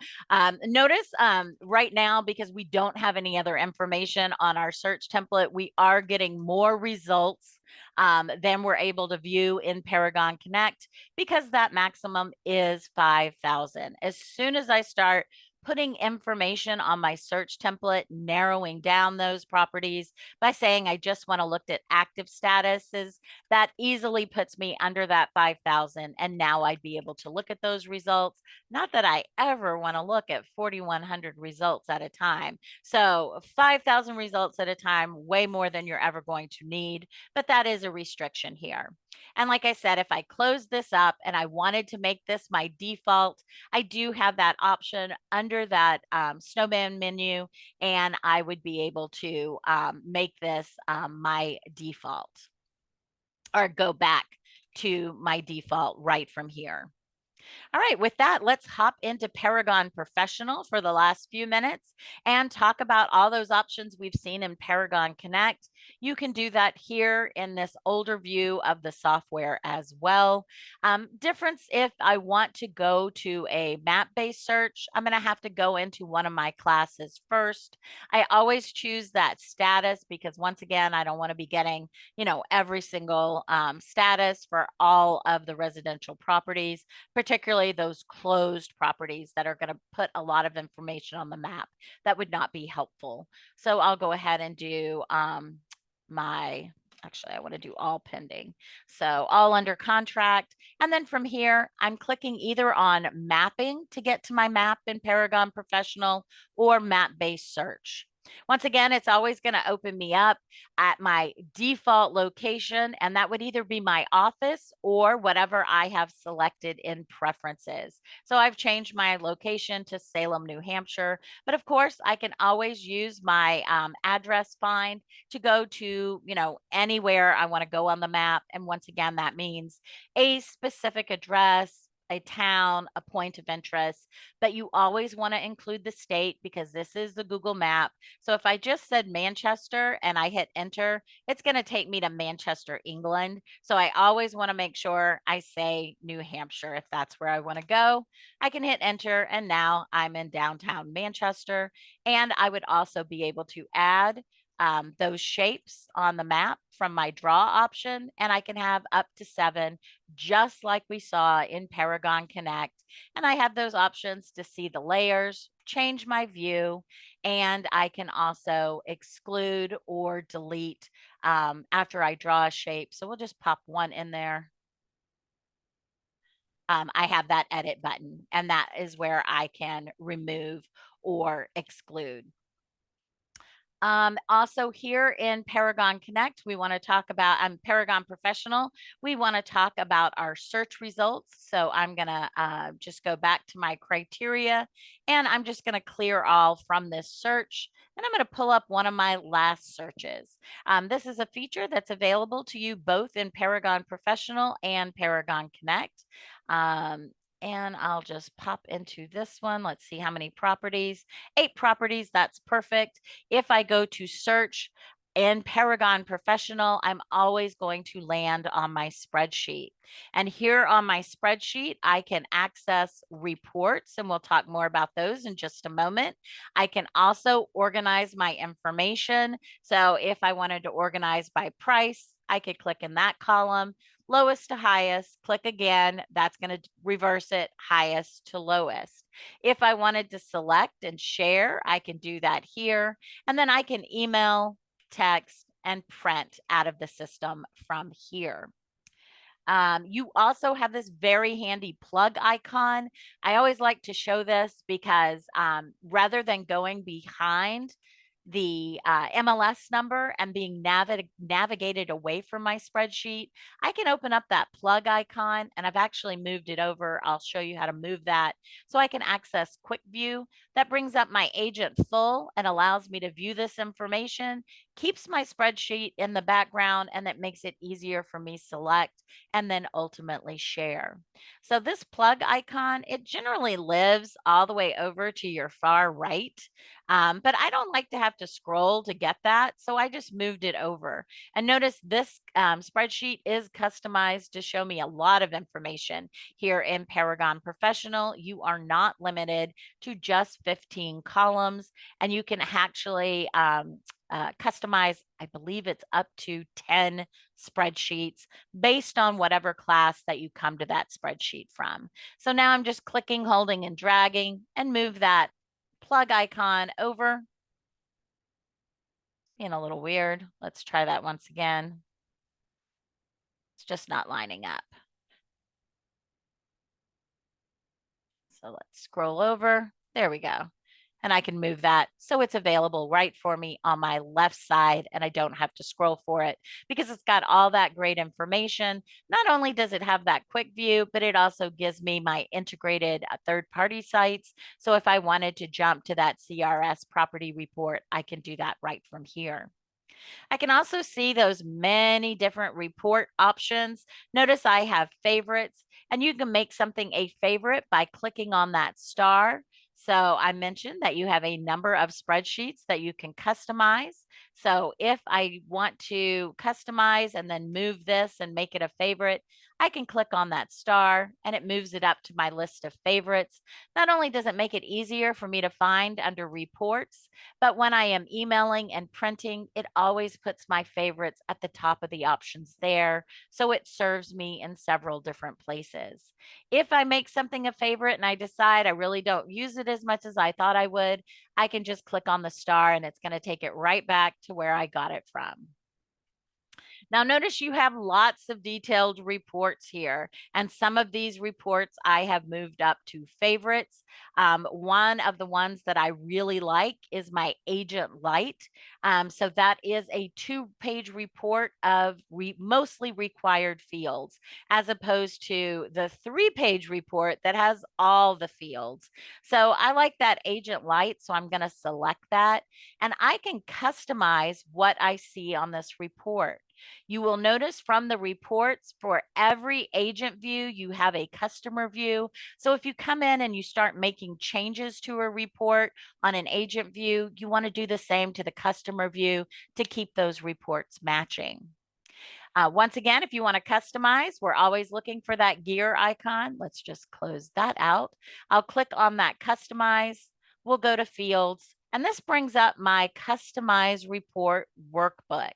S1: Notice right now, because we don't have any other information on our search template, we are getting more results than we're able to view in Paragon Connect because that maximum is 5,000. As soon as I start putting information on my search template, narrowing down those properties by saying I just want to look at active statuses, that easily puts me under that 5,000. And now I'd be able to look at those results. Not that I ever want to look at 4,100 results at a time. So 5,000 results at a time, way more than you're ever going to need. But that is a restriction here. And like I said, if I close this up and I wanted to make this my default, I do have that option under that snowman menu, and I would be able to make this my default or go back to my default right from here. All right, with that, let's hop into Paragon Professional for the last few minutes and talk about all those options we've seen in Paragon Connect. You can do that here in this older view of the software as well. Difference if I want to go to a map-based search, I'm going to have to go into one of my classes first. I always choose that status because once again, I don't want to be getting, every single status for all of the residential properties, particularly those closed properties that are going to put a lot of information on the map. That would not be helpful. So I'll go ahead and do actually, I want to do all pending. So all under contract. And then from here, I'm clicking either on mapping to get to my map in Paragon Professional or map-based search. Once again, it's always going to open me up at my default location, and that would either be my office or whatever I have selected in preferences. So I've changed my location to Salem, New Hampshire, but of course I can always use my address find to go to, anywhere I want to go on the map. And once again, that means a specific address, a town, a point of interest, but you always want to include the state because this is the Google map. So if I just said Manchester and I hit enter, it's going to take me to Manchester, England. So I always want to make sure I say New Hampshire if that's where I want to go. I can hit enter, and now I'm in downtown Manchester. And I would also be able to add those shapes on the map from my draw option, and I can have up to 7, just like we saw in Paragon Connect. And I have those options to see the layers, change my view, and I can also exclude or delete after I draw a shape. So we'll just pop one in there. I have that edit button, and that is where I can remove or exclude. Also here in Paragon Connect, we want to talk about Paragon Professional. We want to talk about our search results. So I'm going to just go back to my criteria, and I'm just going to clear all from this search. And I'm going to pull up one of my last searches. This is a feature that's available to you both in Paragon Professional and Paragon Connect. And I'll just pop into this one. Let's see how many properties. 8 properties. That's perfect. If I go to search, In Paragon Professional, I'm always going to land on my spreadsheet. And here on my spreadsheet, I can access reports, and we'll talk more about those in just a moment. I can also organize my information. So if I wanted to organize by price, I could click in that column, lowest to highest, click again. That's going to reverse it, highest to lowest. If I wanted to select and share, I can do that here. And then I can email, text, and print out of the system from here. You also have this very handy plug icon. I always like to show this because rather than going behind the MLS number and being navigated away from my spreadsheet, I can open up that plug icon, and I've actually moved it over. I'll show you how to move that so I can access quick view. That brings up my agent full and allows me to view this information, keeps my spreadsheet in the background, and it makes it easier for me select and then ultimately share. So this plug icon, it generally lives all the way over to your far right. But I don't like to have to scroll to get that. So I just moved it over. And notice this spreadsheet is customized to show me a lot of information here in Paragon Professional. You are not limited to just 15 columns, and you can actually customize, I believe it's up to 10 spreadsheets based on whatever class that you come to that spreadsheet from. So now I'm just clicking, holding, and dragging and move that plug icon over. Being a little weird. Let's try that once again. It's just not lining up. So let's scroll over. There we go. And I can move that so it's available right for me on my left side, and I don't have to scroll for it because it's got all that great information. Not only does it have that quick view, but it also gives me my integrated third-party sites. So if I wanted to jump to that CRS property report, I can do that right from here. I can also see those many different report options. Notice I have favorites, and you can make something a favorite by clicking on that star. So I mentioned that you have a number of spreadsheets that you can customize. So if I want to customize and then move this and make it a favorite, I can click on that star and it moves it up to my list of favorites. Not only does it make it easier for me to find under reports, but when I am emailing and printing, it always puts my favorites at the top of the options there. So it serves me in several different places. If I make something a favorite and I decide I really don't use it as much as I thought I would, I can just click on the star and it's going to take it right back to where I got it from. Now, notice you have lots of detailed reports here, and some of these reports I have moved up to favorites. One of the ones that I really like is my Agent Light. So that is a 2-page report of mostly required fields, as opposed to the 3-page report that has all the fields. So I like that Agent Light, so I'm going to select that, and I can customize what I see on this report. You will notice from the reports for every agent view, you have a customer view. So if you come in and you start making changes to a report on an agent view, you want to do the same to the customer view to keep those reports matching. Once again, if you want to customize, we're always looking for that gear icon. Let's just close that out. I'll click on that customize. We'll go to fields. And this brings up my customize report workbook.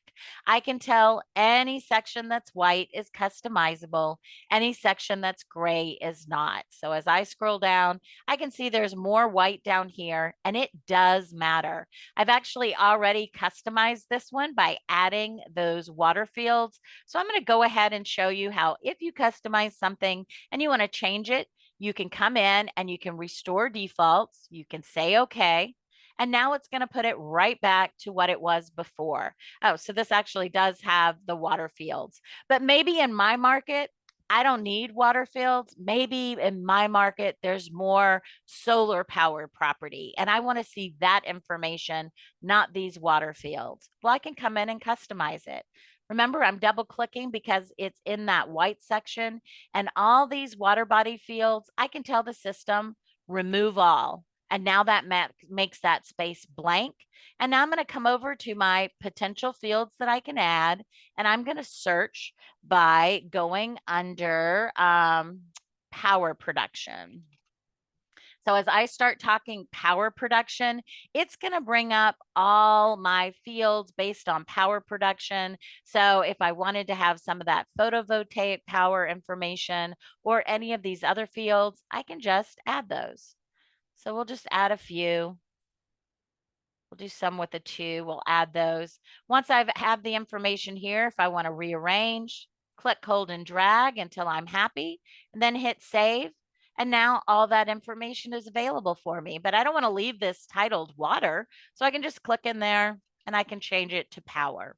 S1: I can tell any section that's white is customizable. Any section that's gray is not. So as I scroll down, I can see there's more white down here, and it does matter. I've actually already customized this one by adding those water fields. So I'm going to go ahead and show you how if you customize something and you want to change it, you can come in and you can restore defaults. You can say okay. And now it's going to put it right back to what it was before. Oh, so this actually does have the water fields. But maybe in my market, I don't need water fields. Maybe in my market, there's more solar power property, and I want to see that information, not these water fields. Well, I can come in and customize it. Remember, I'm double clicking because it's in that white section, and all these water body fields, I can tell the system remove all. And now that makes that space blank. And now I'm going to come over to my potential fields that I can add, and I'm going to search by going under power production. So as I start talking power production, it's going to bring up all my fields based on power production. So if I wanted to have some of that photovoltaic power information or any of these other fields, I can just add those. So we'll just add a few. We'll do some with a 2. We'll add those. Once I've had the information here, if I want to rearrange, click, hold, and drag until I'm happy, and then hit save. And now all that information is available for me. But I don't want to leave this titled water, so I can just click in there and I can change it to power.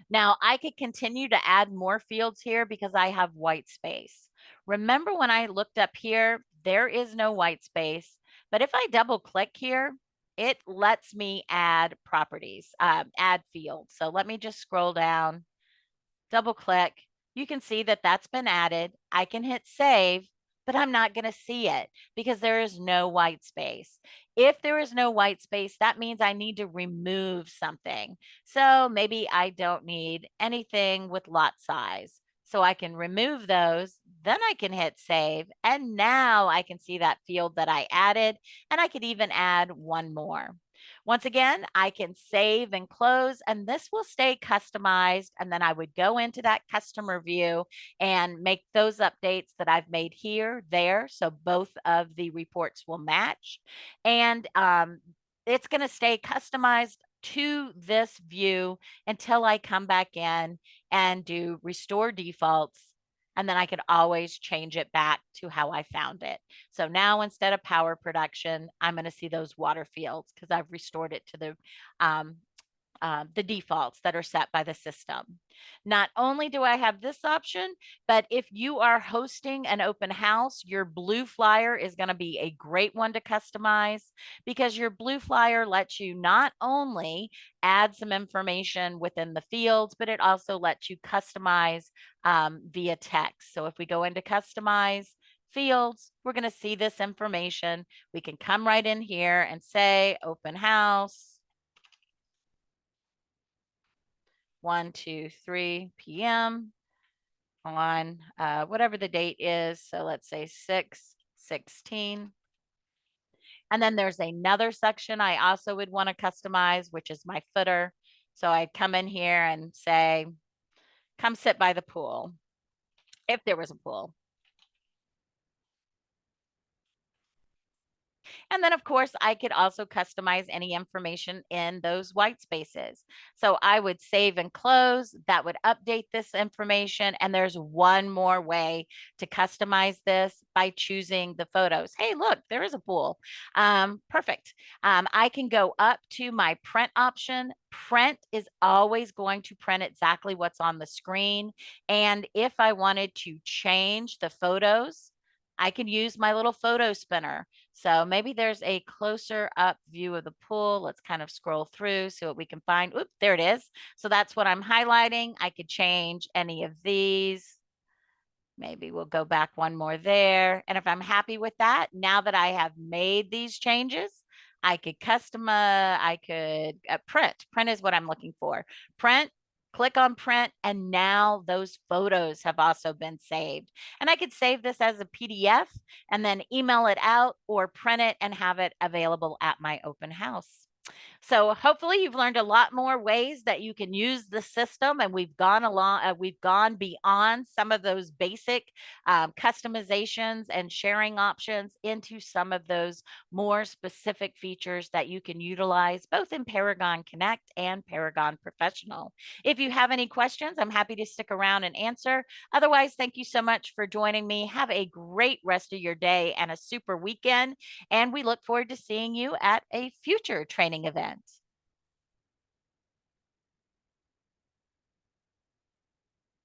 S1: Now I could continue to add more fields here because I have white space. Remember when I looked up here, there is no white space, but if I double click here, it lets me add properties, add fields. So let me just scroll down, double click. You can see that that's been added. I can hit save, but I'm not going to see it because there is no white space. If there is no white space, that means I need to remove something. So maybe I don't need anything with lot size. So I can remove those, then I can hit save, and now I can see that field that I added, and I could even add one more. Once again, I can save and close, and this will stay customized. And then I would go into that customer view and make those updates that I've made here, there. So both of the reports will match. And it's going to stay customized to this view until I come back in and do restore defaults. And then I could always change it back to how I found it. So now instead of power production, I'm going to see those water fields because I've restored it to the defaults that are set by the system. Not only do I have this option, but if you are hosting an open house, your blue flyer is going to be a great one to customize because your blue flyer lets you not only add some information within the fields, but it also lets you customize via text. So if we go into customize fields, we're going to see this information. We can come right in here and say open house. 1, 2, 3 p.m. on whatever the date is. So let's say 6/16. And then there's another section I also would want to customize, which is my footer. So I'd come in here and say, come sit by the pool, if there was a pool. And then, of course, I could also customize any information in those white spaces. So I would save and close. That would update this information. And there's one more way to customize this by choosing the photos. Hey, look, there is a pool. Perfect. I can go up to my print option. Print is always going to print exactly what's on the screen. And if I wanted to change the photos, I can use my little photo spinner. So maybe there's a closer up view of the pool. Let's kind of scroll through, see what we can find. Oop, there it is. So that's what I'm highlighting. I could change any of these. Maybe we'll go back one more there. And if I'm happy with that, now that I have made these changes, I could customize, I could print. Print is what I'm looking for. Print, click on print, and now those photos have also been saved. And I could save this as a PDF and then email it out or print it and have it available at my open house. So hopefully you've learned a lot more ways that you can use the system, and we've gone beyond some of those basic customizations and sharing options into some of those more specific features that you can utilize both in Paragon Connect and Paragon Professional. If you have any questions, I'm happy to stick around and answer. Otherwise, thank you so much for joining me. Have a great rest of your day and a super weekend. And we look forward to seeing you at a future training event.